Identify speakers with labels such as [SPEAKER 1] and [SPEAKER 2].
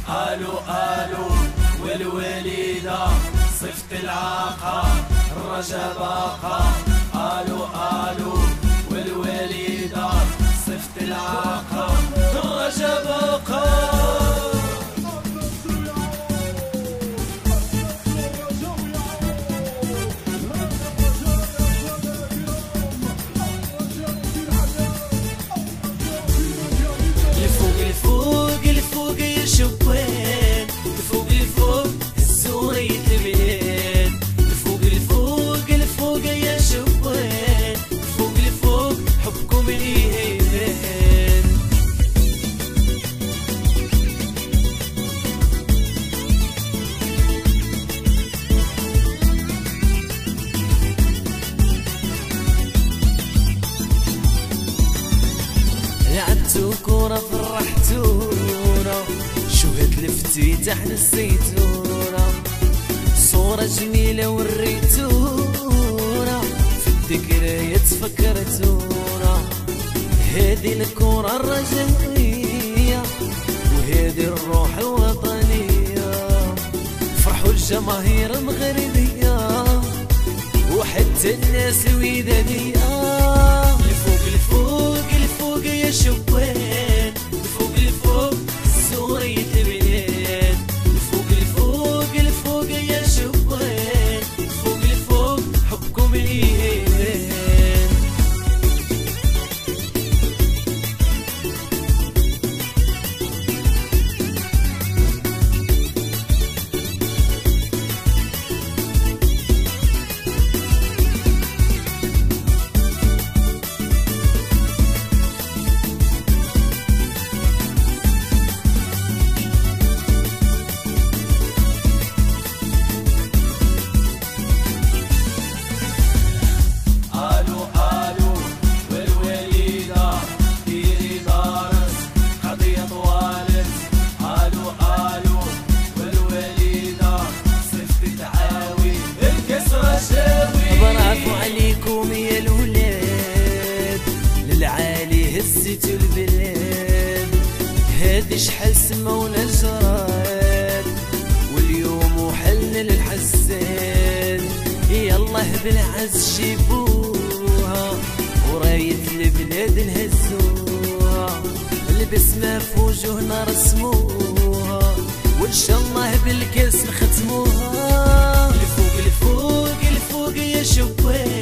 [SPEAKER 1] الو الو والوليدة صفت العاقة الرجا باقة. الو الو والوليدة صفت العاقة الرجا باقة.
[SPEAKER 2] لعبتو كورة فرحتونا، شوهد الافتتاح نسيتونا، صورة جميلة وريتونا، في الذكريات فكرتونا. هذه الكورة الرجائية وهذه الروح الوطنية، فرحوا الجماهير المغربية وحتى الناس الودادية. لفوق لفوق لفوق يا شبان، لفوق لفوق سورية البلاد، لفوق لفوق لفوق يا شبان، لفوق لفوق حبكم الإيمان. هزتو البلاد هادي شحال سمونا جراد، واليوم وحلنا للحسان. يالله بالعز جيبوها وراية البلاد نهزوها، البسمة في وجوهنا رسموها وان شاء الله بالكاس نختموها. لفوق لفوق لفوق يا شبان،